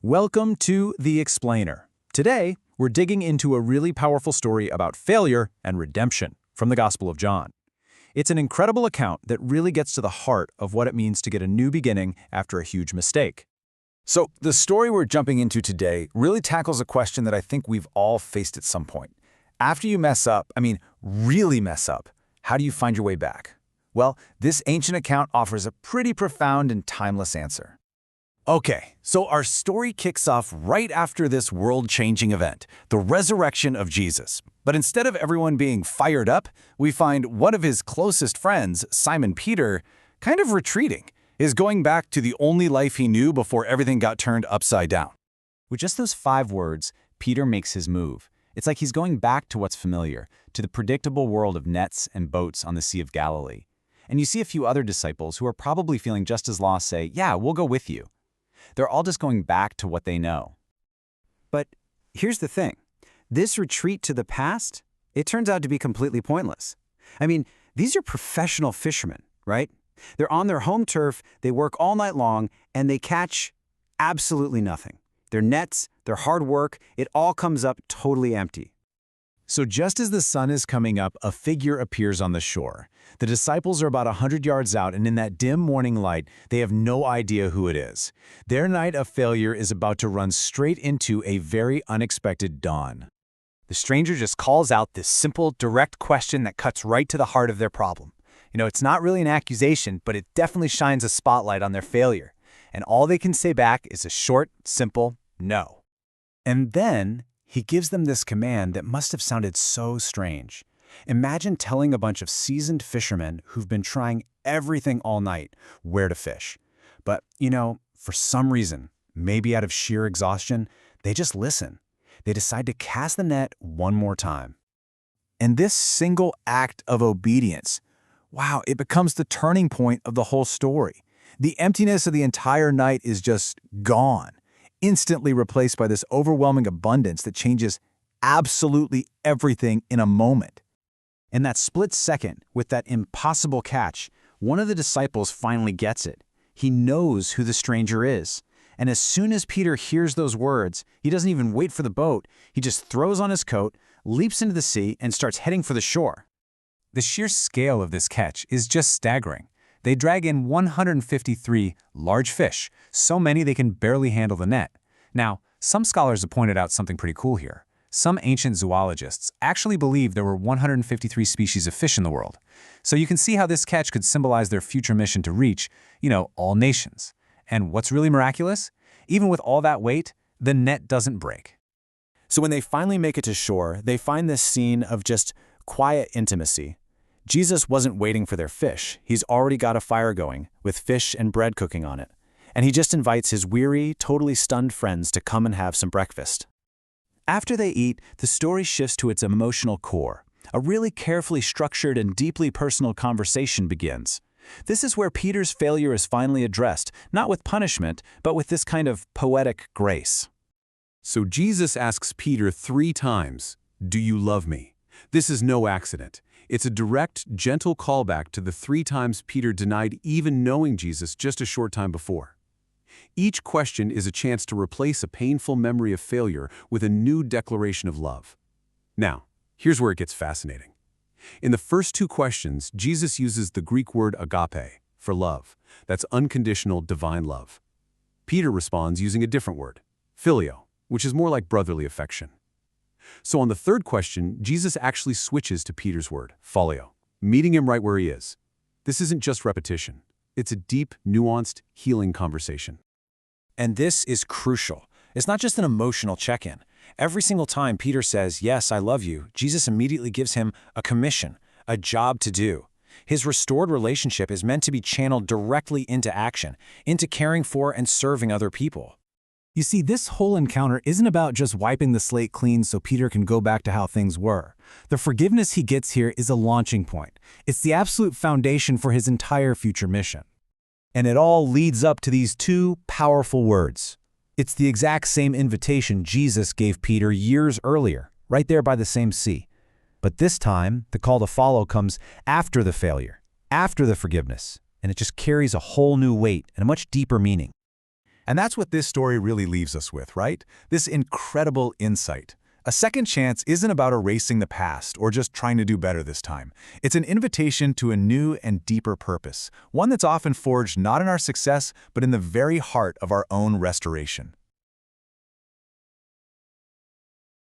Welcome to The Explainer. Today, we're digging into a really powerful story about failure and redemption from the Gospel of John. It's an incredible account that really gets to the heart of what it means to get a new beginning after a huge mistake. So, the story we're jumping into today really tackles a question that I think we've all faced at some point. After you mess up, really mess up, how do you find your way back? Well, this ancient account offers a pretty profound and timeless answer. Okay, so our story kicks off right after this world-changing event, the resurrection of Jesus. But instead of everyone being fired up, we find one of his closest friends, Simon Peter, kind of retreating, is going back to the only life he knew before everything got turned upside down. With just those 5 words, Peter makes his move. It's like he's going back to what's familiar, to the predictable world of nets and boats on the Sea of Galilee. And you see a few other disciples who are probably feeling just as lost say, yeah, we'll go with you. They're all just going back to what they know. But here's the thing. This retreat to the past, it turns out to be completely pointless. These are professional fishermen, right? They're on their home turf, they work all night long, and they catch absolutely nothing. Their nets, their hard work, it all comes up totally empty. So just as the sun is coming up, a figure appears on the shore. The disciples are about 100 yards out, and in that dim morning light, they have no idea who it is. Their night of failure is about to run straight into a very unexpected dawn. The stranger just calls out this simple, direct question that cuts right to the heart of their problem. It's not really an accusation, but it definitely shines a spotlight on their failure. And all they can say back is a short, simple no. And then he gives them this command that must have sounded so strange. Imagine telling a bunch of seasoned fishermen who've been trying everything all night where to fish. But, for some reason, maybe out of sheer exhaustion, they just listen. They decide to cast the net one more time. And this single act of obedience, wow, it becomes the turning point of the whole story. The emptiness of the entire night is just gone, instantly replaced by this overwhelming abundance that changes absolutely everything in a moment. In that split second, with that impossible catch, one of the disciples finally gets it. He knows who the stranger is. And as soon as Peter hears those words, he doesn't even wait for the boat. He just throws on his coat, leaps into the sea, and starts heading for the shore. The sheer scale of this catch is just staggering. They drag in 153 large fish, so many they can barely handle the net. Now, some scholars have pointed out something pretty cool here. Some ancient zoologists actually believe there were 153 species of fish in the world. So you can see how this catch could symbolize their future mission to reach, all nations. And what's really miraculous? Even with all that weight, the net doesn't break. So when they finally make it to shore, they find this scene of just quiet intimacy. Jesus wasn't waiting for their fish. He's already got a fire going, with fish and bread cooking on it. And he just invites his weary, totally stunned friends to come and have some breakfast. After they eat, the story shifts to its emotional core. A really carefully structured and deeply personal conversation begins. This is where Peter's failure is finally addressed, not with punishment, but with this kind of poetic grace. So Jesus asks Peter 3 times, "Do you love me?" This is no accident. It's a direct, gentle callback to the 3 times Peter denied even knowing Jesus just a short time before. Each question is a chance to replace a painful memory of failure with a new declaration of love. Now, here's where it gets fascinating. In the first 2 questions, Jesus uses the Greek word agape for love. That's unconditional, divine love. Peter responds using a different word, phileo, which is more like brotherly affection. So on the 3rd question, Jesus actually switches to Peter's word, phileo, meeting him right where he is. This isn't just repetition. It's a deep, nuanced, healing conversation. And this is crucial. It's not just an emotional check-in. Every single time Peter says, "Yes, I love you," Jesus immediately gives him a commission, a job to do. His restored relationship is meant to be channeled directly into action, into caring for and serving other people. You see, this whole encounter isn't about just wiping the slate clean so Peter can go back to how things were. The forgiveness he gets here is a launching point. It's the absolute foundation for his entire future mission. And it all leads up to these 2 powerful words. It's the exact same invitation Jesus gave Peter years earlier, right there by the same sea. But this time, the call to follow comes after the failure, after the forgiveness, and it just carries a whole new weight and a much deeper meaning. And that's what this story really leaves us with, right? This incredible insight. A second chance isn't about erasing the past or just trying to do better this time. It's an invitation to a new and deeper purpose, one that's often forged not in our success, but in the very heart of our own restoration.